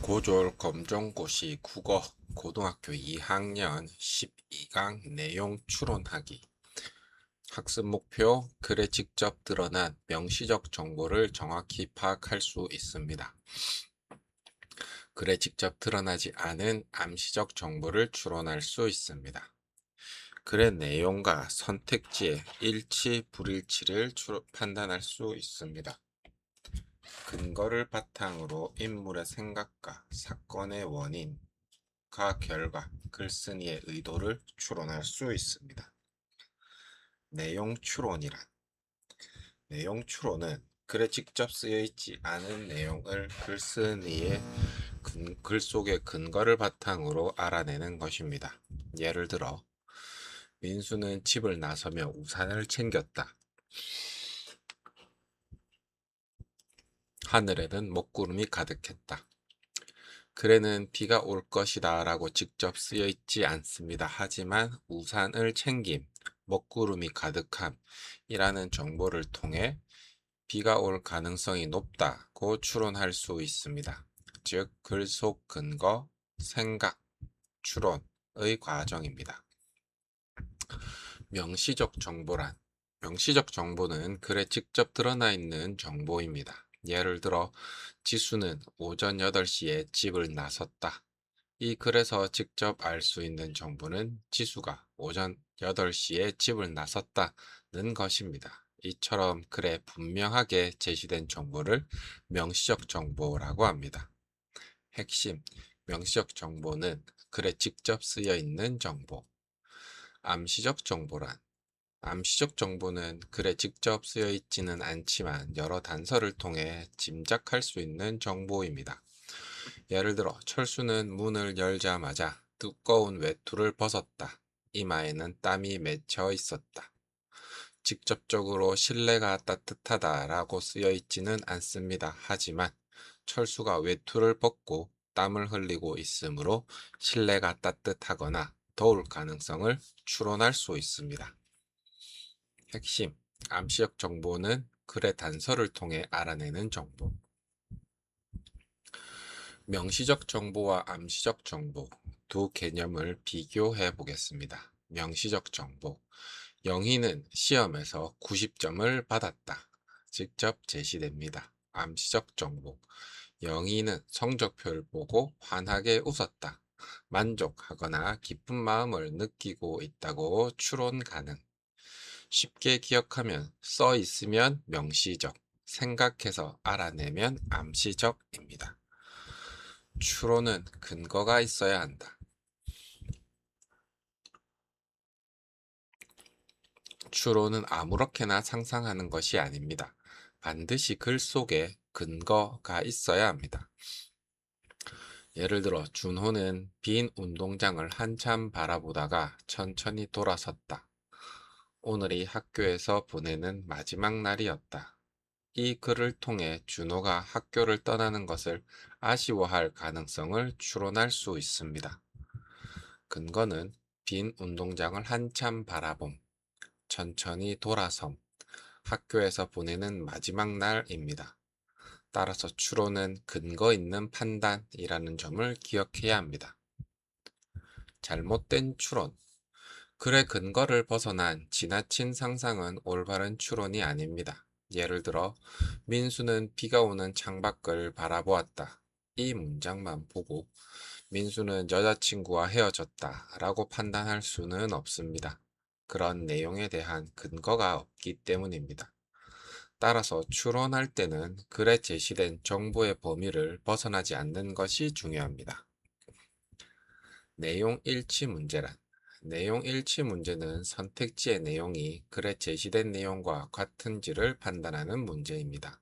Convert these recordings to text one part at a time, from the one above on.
고졸 검정고시 국어 고등학교 2학년 12강 내용 추론하기. 학습 목표: 글에 직접 드러난 명시적 정보를 정확히 파악할 수 있습니다. 글에 직접 드러나지 않은 암시적 정보를 추론할 수 있습니다. 글의 내용과 선택지의 일치, 불일치를 판단할 수 있습니다. 근거를 바탕으로 인물의 생각과 사건의 원인과 결과, 글쓴이의 의도를 추론할 수 있습니다. 내용 추론이란, 내용 추론은 글에 직접 쓰여 있지 않은 내용을 글쓴이의 글 속의 근거를 바탕으로 알아내는 것입니다. 예를 들어, 민수는 집을 나서며 우산을 챙겼다. 하늘에는 먹구름이 가득했다. 글에는 비가 올 것이다 라고 직접 쓰여 있지 않습니다. 하지만 우산을 챙김, 먹구름이 가득함 이라는 정보를 통해 비가 올 가능성이 높다고 추론할 수 있습니다. 즉, 글 속 근거, 생각, 추론의 과정입니다. 명시적 정보란, 명시적 정보는 글에 직접 드러나 있는 정보입니다. 예를 들어, 지수는 오전 8시에 집을 나섰다. 이 글에서 직접 알 수 있는 정보는 지수가 오전 8시에 집을 나섰다는 것입니다. 이처럼 글에 분명하게 제시된 정보를 명시적 정보라고 합니다. 핵심, 명시적 정보는 글에 직접 쓰여 있는 정보. 암시적 정보란, 암시적 정보는 글에 직접 쓰여 있지는 않지만 여러 단서를 통해 짐작할 수 있는 정보입니다. 예를 들어, 철수는 문을 열자마자 두꺼운 외투를 벗었다. 이마에는 땀이 맺혀 있었다. 직접적으로 실내가 따뜻하다라고 쓰여 있지는 않습니다. 하지만 철수가 외투를 벗고 땀을 흘리고 있으므로 실내가 따뜻하거나 더울 가능성을 추론할 수 있습니다. 핵심, 암시적 정보는 글의 단서를 통해 알아내는 정보. 명시적 정보와 암시적 정보, 두 개념을 비교해 보겠습니다. 명시적 정보, 영희는 시험에서 90점을 받았다. 직접 제시됩니다. 암시적 정보, 영희는 성적표를 보고 환하게 웃었다. 만족하거나 기쁜 마음을 느끼고 있다고 추론 가능. 쉽게 기억하면 써 있으면 명시적, 생각해서 알아내면 암시적입니다. 추론은 근거가 있어야 한다. 추론은 아무렇게나 상상하는 것이 아닙니다. 반드시 글 속에 근거가 있어야 합니다. 예를 들어, 준호는 빈 운동장을 한참 바라보다가 천천히 돌아섰다. 오늘이 학교에서 보내는 마지막 날이었다. 이 글을 통해 준호가 학교를 떠나는 것을 아쉬워할 가능성을 추론할 수 있습니다. 근거는 빈 운동장을 한참 바라봄, 천천히 돌아섬, 학교에서 보내는 마지막 날입니다. 따라서 추론은 근거 있는 판단이라는 점을 기억해야 합니다. 잘못된 추론. 글의 근거를 벗어난 지나친 상상은 올바른 추론이 아닙니다. 예를 들어, 민수는 비가 오는 창밖을 바라보았다. 이 문장만 보고 민수는 여자친구와 헤어졌다 라고 판단할 수는 없습니다. 그런 내용에 대한 근거가 없기 때문입니다. 따라서 추론할 때는 글에 제시된 정보의 범위를 벗어나지 않는 것이 중요합니다. 내용 일치 문제란, 내용 일치 문제는 선택지의 내용이 글에 제시된 내용과 같은지를 판단하는 문제입니다.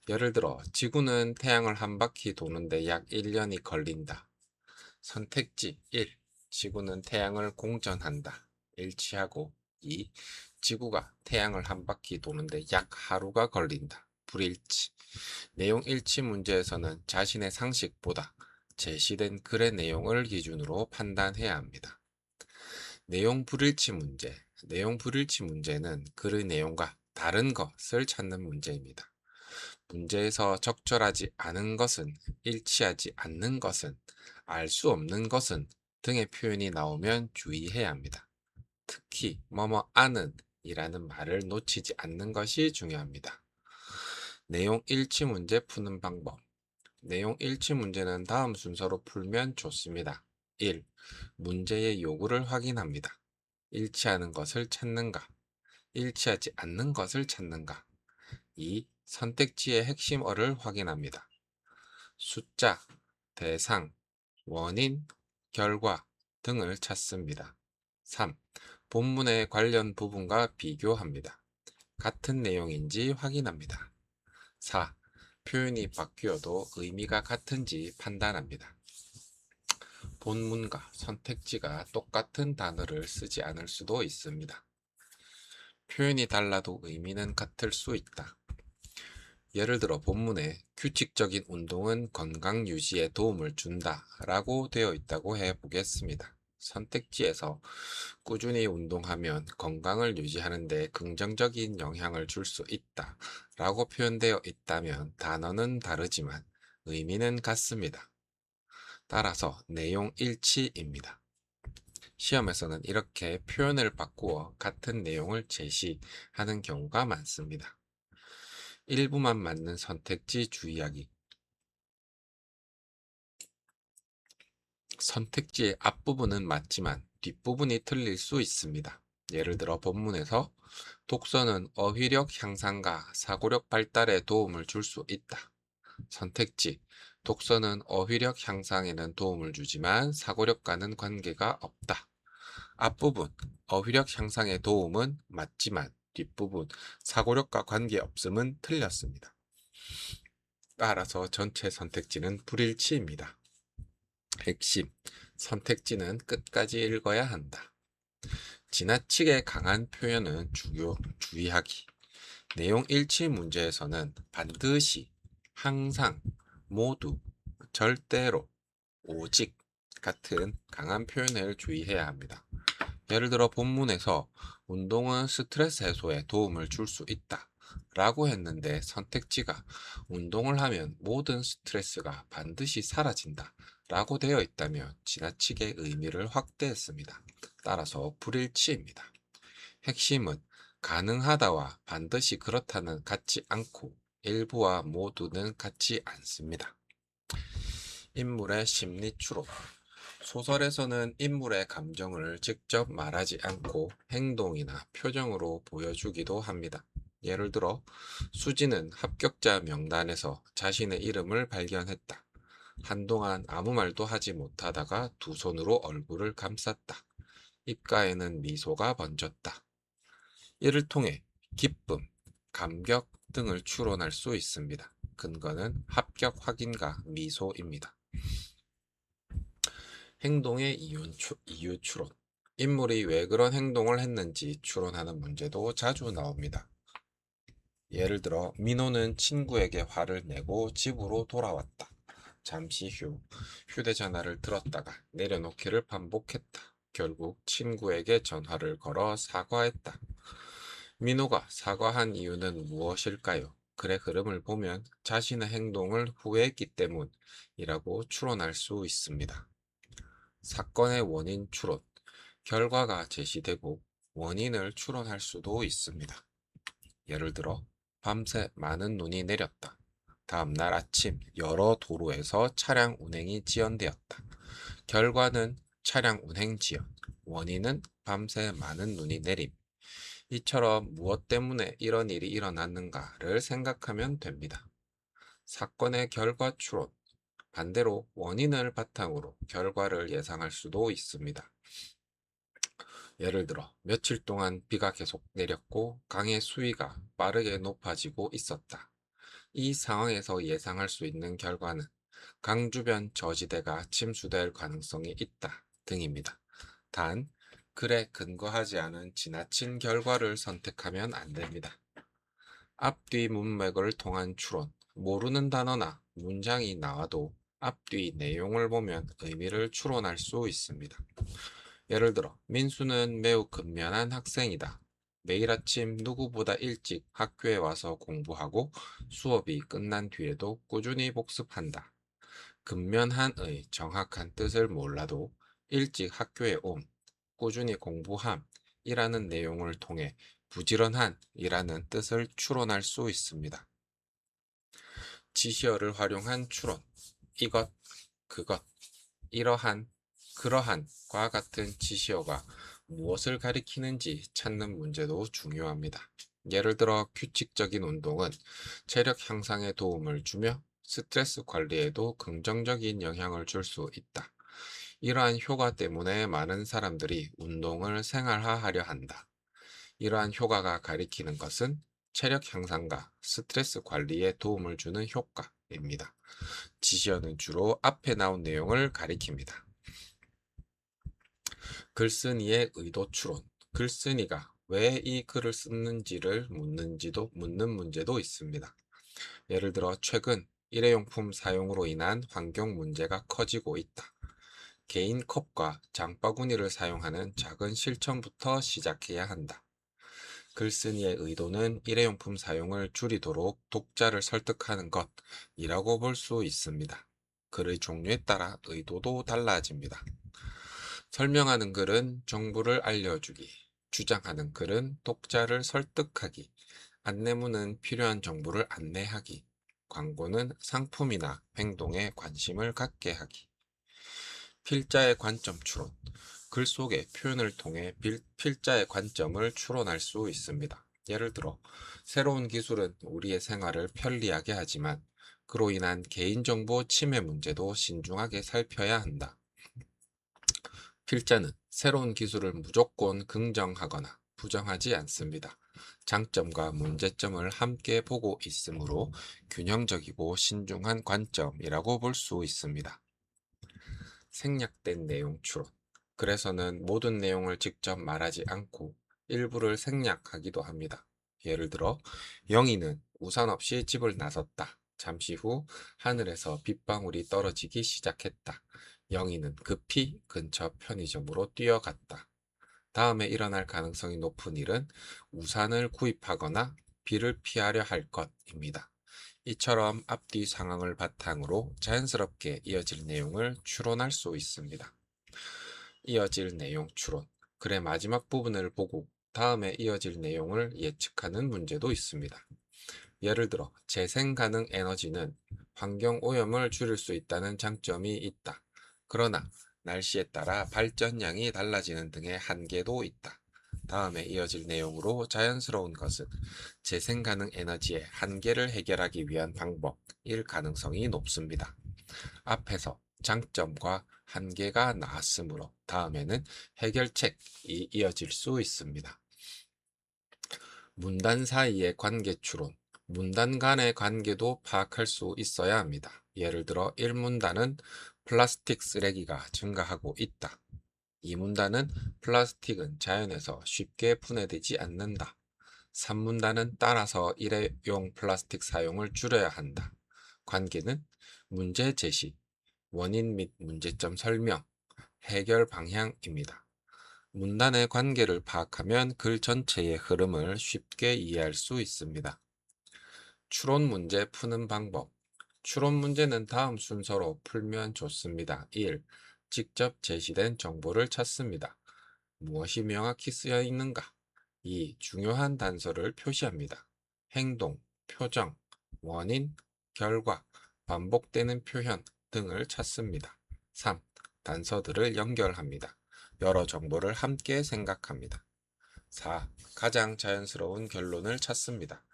예를 들어, 지구는 태양을 한 바퀴 도는데 약 1년이 걸린다. 선택지 1. 지구는 태양을 공전한다. 일치하고 2. 지구가 태양을 한 바퀴 도는데 약 하루가 걸린다. 불일치. 내용 일치 문제에서는 자신의 상식보다 제시된 글의 내용을 기준으로 판단해야 합니다. 내용 불일치 문제. 내용 불일치 문제는 글의 내용과 다른 것을 찾는 문제입니다. 문제에서 적절하지 않은 것은, 일치하지 않는 것은, 알 수 없는 것은 등의 표현이 나오면 주의해야 합니다. 특히 뭐뭐 아는 이라는 말을 놓치지 않는 것이 중요합니다. 내용 일치 문제 푸는 방법. 내용 일치 문제는 다음 순서로 풀면 좋습니다. 1. 문제의 요구를 확인합니다. 일치하는 것을 찾는가? 일치하지 않는 것을 찾는가? 2. 선택지의 핵심어를 확인합니다. 숫자, 대상, 원인, 결과 등을 찾습니다. 3. 본문의 관련 부분과 비교합니다. 같은 내용인지 확인합니다. 4. 표현이 바뀌어도 의미가 같은지 판단합니다. 본문과 선택지가 똑같은 단어를 쓰지 않을 수도 있습니다. 표현이 달라도 의미는 같을 수 있다. 예를 들어 본문에 규칙적인 운동은 건강 유지에 도움을 준다 라고 되어 있다고 해보겠습니다. 선택지에서 꾸준히 운동하면 건강을 유지하는 데 긍정적인 영향을 줄 수 있다 라고 표현되어 있다면 단어는 다르지만 의미는 같습니다. 따라서 내용 일치입니다. 시험에서는 이렇게 표현을 바꾸어 같은 내용을 제시하는 경우가 많습니다. 일부만 맞는 선택지 주의하기. 선택지의 앞부분은 맞지만 뒷부분이 틀릴 수 있습니다. 예를 들어 본문에서 독서는 어휘력 향상과 사고력 발달에 도움을 줄 수 있다. 선택지 독서는 어휘력 향상에는 도움을 주지만 사고력과는 관계가 없다. 앞부분 어휘력 향상에 도움은 맞지만 뒷부분 사고력과 관계없음은 틀렸습니다. 따라서 전체 선택지는 불일치입니다. 핵심 선택지는 끝까지 읽어야 한다. 지나치게 강한 표현은 주의하기. 내용 일치 문제에서는 반드시, 항상, 모두, 절대로, 오직 같은 강한 표현을 주의해야 합니다. 예를 들어 본문에서 운동은 스트레스 해소에 도움을 줄 수 있다 라고 했는데 선택지가 운동을 하면 모든 스트레스가 반드시 사라진다 라고 되어 있다면 지나치게 의미를 확대했습니다. 따라서 불일치입니다. 핵심은 가능하다와 반드시 그렇다는 같지 않고 일부와 모두는 같지 않습니다. 인물의 심리 추론. 소설에서는 인물의 감정을 직접 말하지 않고 행동이나 표정으로 보여주기도 합니다. 예를 들어 수지는 합격자 명단에서 자신의 이름을 발견했다. 한동안 아무 말도 하지 못하다가 두 손으로 얼굴을 감쌌다. 입가에는 미소가 번졌다. 이를 통해 기쁨, 감격 등을 추론할 수 있습니다. 근거는 합격 확인과 미소입니다. 행동의 이유 추론. 인물이 왜 그런 행동을 했는지 추론하는 문제도 자주 나옵니다. 예를 들어 민호는 친구에게 화를 내고 집으로 돌아왔다. 잠시 후 휴대전화를 들었다가 내려놓기를 반복했다. 결국 친구에게 전화를 걸어 사과했다. 민호가 사과한 이유는 무엇일까요? 글의 흐름을 보면 자신의 행동을 후회했기 때문이라고 추론할 수 있습니다. 사건의 원인 추론. 결과가 제시되고 원인을 추론할 수도 있습니다. 예를 들어 밤새 많은 눈이 내렸다. 다음 날 아침 여러 도로에서 차량 운행이 지연되었다. 결과는 차량 운행 지연, 원인은 밤새 많은 눈이 내림. 이처럼 무엇 때문에 이런 일이 일어났는가를 생각하면 됩니다. 사건의 결과 추론. 반대로 원인을 바탕으로 결과를 예상할 수도 있습니다. 예를 들어 며칠 동안 비가 계속 내렸고 강의 수위가 빠르게 높아지고 있었다. 이 상황에서 예상할 수 있는 결과는 강 주변 저지대가 침수될 가능성이 있다 등입니다. 단, 글에 근거하지 않은 지나친 결과를 선택하면 안 됩니다. 앞뒤 문맥을 통한 추론, 모르는 단어나 문장이 나와도 앞뒤 내용을 보면 의미를 추론할 수 있습니다. 예를 들어 민수는 매우 근면한 학생이다. 매일 아침 누구보다 일찍 학교에 와서 공부하고 수업이 끝난 뒤에도 꾸준히 복습한다. 근면한의 정확한 뜻을 몰라도 일찍 학교에 옴, 꾸준히 공부함이라는 내용을 통해 부지런한이라는 뜻을 추론할 수 있습니다. 지시어를 활용한 추론. 이것, 그것, 이러한, 그러한과 같은 지시어가 무엇을 가리키는지 찾는 문제도 중요합니다. 예를 들어 규칙적인 운동은 체력 향상에 도움을 주며 스트레스 관리에도 긍정적인 영향을 줄 수 있다. 이러한 효과 때문에 많은 사람들이 운동을 생활화하려 한다. 이러한 효과가 가리키는 것은 체력 향상과 스트레스 관리에 도움을 주는 효과입니다. 지시어는 주로 앞에 나온 내용을 가리킵니다. 글쓴이의 의도 추론. 글쓴이가 왜 이 글을 썼는지를 묻는 문제도 있습니다. 예를 들어 최근 일회용품 사용으로 인한 환경 문제가 커지고 있다. 개인 컵과 장바구니를 사용하는 작은 실천부터 시작해야 한다. 글쓴이의 의도는 일회용품 사용을 줄이도록 독자를 설득하는 것이라고 볼 수 있습니다. 글의 종류에 따라 의도도 달라집니다. 설명하는 글은 정보를 알려주기, 주장하는 글은 독자를 설득하기, 안내문은 필요한 정보를 안내하기, 광고는 상품이나 행동에 관심을 갖게 하기. 필자의 관점 추론. 글 속의 표현을 통해 필자의 관점을 추론할 수 있습니다. 예를 들어, 새로운 기술은 우리의 생활을 편리하게 하지만 그로 인한 개인정보 침해 문제도 신중하게 살펴야 한다. 필자는 새로운 기술을 무조건 긍정하거나 부정하지 않습니다. 장점과 문제점을 함께 보고 있으므로 균형적이고 신중한 관점이라고 볼 수 있습니다. 생략된 내용 추론. 그래서는 모든 내용을 직접 말하지 않고 일부를 생략하기도 합니다. 예를 들어, 영희는 우산 없이 집을 나섰다. 잠시 후 하늘에서 빗방울이 떨어지기 시작했다. 영희는 급히 근처 편의점으로 뛰어갔다. 다음에 일어날 가능성이 높은 일은 우산을 구입하거나 비를 피하려 할 것입니다. 이처럼 앞뒤 상황을 바탕으로 자연스럽게 이어질 내용을 추론할 수 있습니다. 이어질 내용 추론. 글의 마지막 부분을 보고 다음에 이어질 내용을 예측하는 문제도 있습니다. 예를 들어, 재생 가능 에너지는 환경 오염을 줄일 수 있다는 장점이 있다. 그러나 날씨에 따라 발전량이 달라지는 등의 한계도 있다. 다음에 이어질 내용으로 자연스러운 것은 재생 가능 에너지의 한계를 해결하기 위한 방법일 가능성이 높습니다. 앞에서 장점과 한계가 나왔으므로 다음에는 해결책이 이어질 수 있습니다. 문단 사이의 관계 추론. 문단 간의 관계도 파악할 수 있어야 합니다. 예를 들어 1문단은 플라스틱 쓰레기가 증가하고 있다. 2문단은 플라스틱은 자연에서 쉽게 분해되지 않는다. 3문단은 따라서 일회용 플라스틱 사용을 줄여야 한다. 관계는 문제 제시, 원인 및 문제점 설명, 해결 방향입니다. 문단의 관계를 파악하면 글 전체의 흐름을 쉽게 이해할 수 있습니다. 추론 문제 푸는 방법. 추론 문제는 다음 순서로 풀면 좋습니다. 1. 직접 제시된 정보를 찾습니다. 무엇이 명확히 쓰여 있는가? 2. 중요한 단서를 표시합니다. 행동, 표정, 원인, 결과, 반복되는 표현 등을 찾습니다. 3. 단서들을 연결합니다. 여러 정보를 함께 생각합니다. 4. 가장 자연스러운 결론을 찾습니다.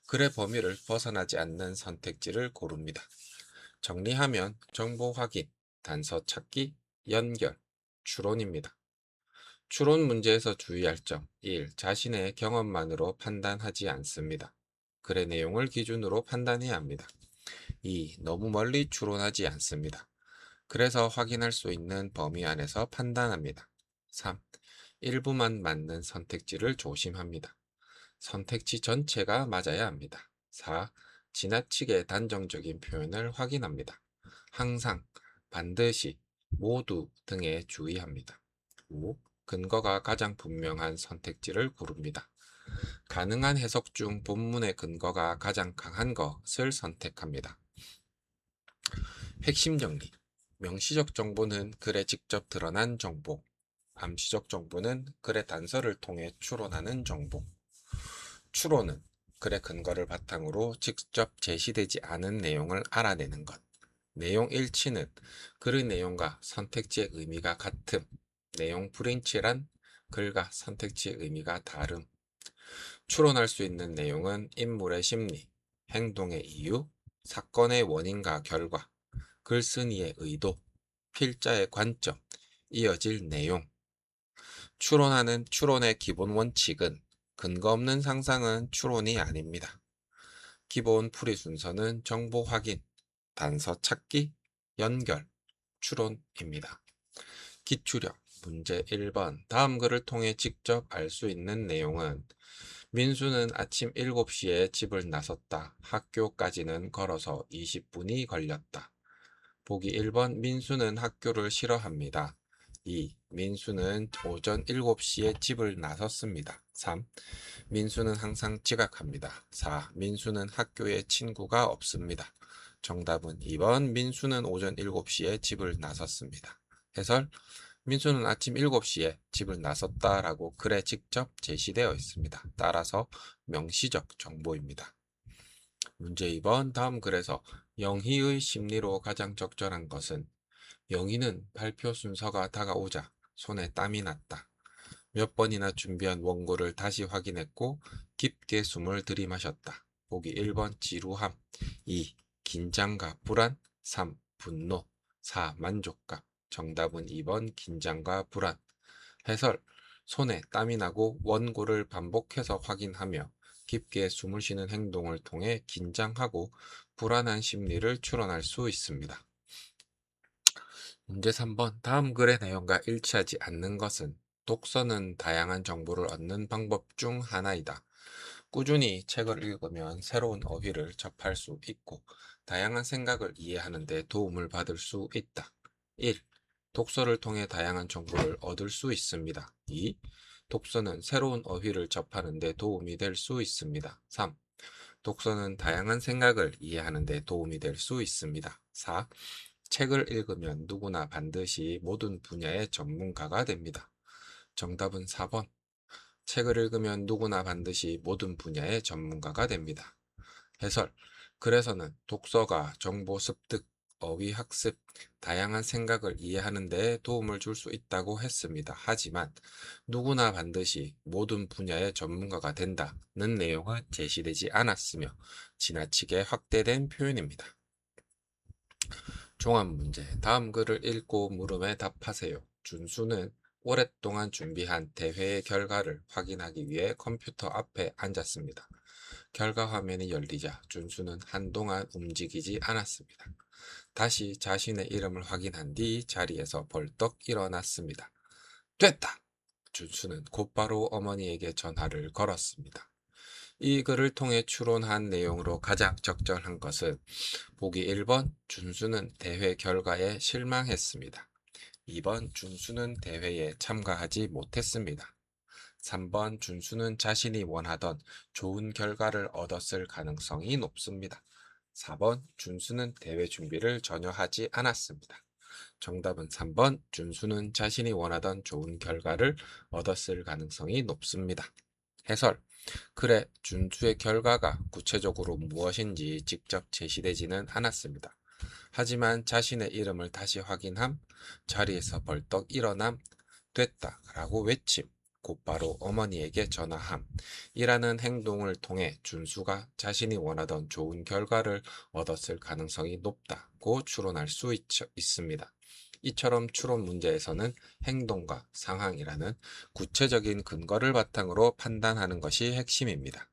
글의 범위를 벗어나지 않는 선택지를 고릅니다. 정리하면 정보 확인, 단서 찾기, 연결, 추론입니다. 추론 문제에서 주의할 점 1. 자신의 경험만으로 판단하지 않습니다. 글의 내용을 기준으로 판단해야 합니다. 2. 너무 멀리 추론하지 않습니다. 그래서 확인할 수 있는 범위 안에서 판단합니다. 3. 일부만 맞는 선택지를 조심합니다. 선택지 전체가 맞아야 합니다. 4. 지나치게 단정적인 표현을 확인합니다. 항상, 반드시, 모두 등에 주의합니다. 5. 근거가 가장 분명한 선택지를 고릅니다. 가능한 해석 중 본문의 근거가 가장 강한 것을 선택합니다. 핵심 정리. 명시적 정보는 글에 직접 드러난 정보. 암시적 정보는 글의 단서를 통해 추론하는 정보. 추론은 글의 근거를 바탕으로 직접 제시되지 않은 내용을 알아내는 것. 내용 일치는 글의 내용과 선택지의 의미가 같음. 내용 불일치란 글과 선택지의 의미가 다름. 추론할 수 있는 내용은 인물의 심리, 행동의 이유, 사건의 원인과 결과, 글쓴이의 의도, 필자의 관점, 이어질 내용. 추론하는 추론의 기본 원칙은 근거 없는 상상은 추론이 아닙니다. 기본 풀이 순서는 정보 확인, 단서 찾기, 연결, 추론입니다. 기출형 문제 1번. 다음 글을 통해 직접 알 수 있는 내용은 민수는 아침 7시에 집을 나섰다. 학교까지는 걸어서 20분이 걸렸다. 보기 1번. 민수는 학교를 싫어합니다. 2. 민수는 오전 7시에 집을 나섰습니다. 3. 민수는 항상 지각합니다. 4. 민수는 학교에 친구가 없습니다. 정답은 2번. 민수는 오전 7시에 집을 나섰습니다. 해설. 민수는 아침 7시에 집을 나섰다라고 글에 직접 제시되어 있습니다. 따라서 명시적 정보입니다. 문제 2번. 다음 글에서 영희의 심리로 가장 적절한 것은 영희는 발표 순서가 다가오자 손에 땀이 났다. 몇 번이나 준비한 원고를 다시 확인했고 깊게 숨을 들이마셨다. 보기 1번 지루함, 2. 긴장과 불안, 3. 분노, 4. 만족감. 정답은 2번 긴장과 불안. 해설. 손에 땀이 나고 원고를 반복해서 확인하며 깊게 숨을 쉬는 행동을 통해 긴장하고 불안한 심리를 추론할 수 있습니다. 문제 3번. 다음 글의 내용과 일치하지 않는 것은 독서는 다양한 정보를 얻는 방법 중 하나이다. 꾸준히 책을 읽으면 새로운 어휘를 접할 수 있고 다양한 생각을 이해하는 데 도움을 받을 수 있다. 1. 독서를 통해 다양한 정보를 얻을 수 있습니다. 2. 독서는 새로운 어휘를 접하는 데 도움이 될 수 있습니다. 3. 독서는 다양한 생각을 이해하는 데 도움이 될 수 있습니다. 4. 책을 읽으면 누구나 반드시 모든 분야의 전문가가 됩니다. 정답은 4번. 책을 읽으면 누구나 반드시 모든 분야의 전문가가 됩니다. 해설. 그래서는 독서가 정보 습득, 어휘 학습, 다양한 생각을 이해하는 데 도움을 줄 수 있다고 했습니다. 하지만 누구나 반드시 모든 분야의 전문가가 된다는 내용은 제시되지 않았으며 지나치게 확대된 표현입니다. 종합 문제. 다음 글을 읽고 물음에 답하세요. 준수는 오랫동안 준비한 대회의 결과를 확인하기 위해 컴퓨터 앞에 앉았습니다. 결과 화면이 열리자 준수는 한동안 움직이지 않았습니다. 다시 자신의 이름을 확인한 뒤 자리에서 벌떡 일어났습니다. 됐다! 준수는 곧바로 어머니에게 전화를 걸었습니다. 이 글을 통해 추론한 내용으로 가장 적절한 것은 보기 1번. 준수는 대회 결과에 실망했습니다. 2번. 준수는 대회에 참가하지 못했습니다. 3번. 준수는 자신이 원하던 좋은 결과를 얻었을 가능성이 높습니다. 4번. 준수는 대회 준비를 전혀 하지 않았습니다. 정답은 3번. 준수는 자신이 원하던 좋은 결과를 얻었을 가능성이 높습니다. 해설. 글에 준수의 결과가 구체적으로 무엇인지 직접 제시되지는 않았습니다. 하지만 자신의 이름을 다시 확인함, 자리에서 벌떡 일어남, 됐다 라고 외침, 곧바로 어머니에게 전화함 이라는 행동을 통해 준수가 자신이 원하던 좋은 결과를 얻었을 가능성이 높다고 추론할 수 있습니다. 이처럼 추론 문제에서는 행동과 상황이라는 구체적인 근거를 바탕으로 판단하는 것이 핵심입니다.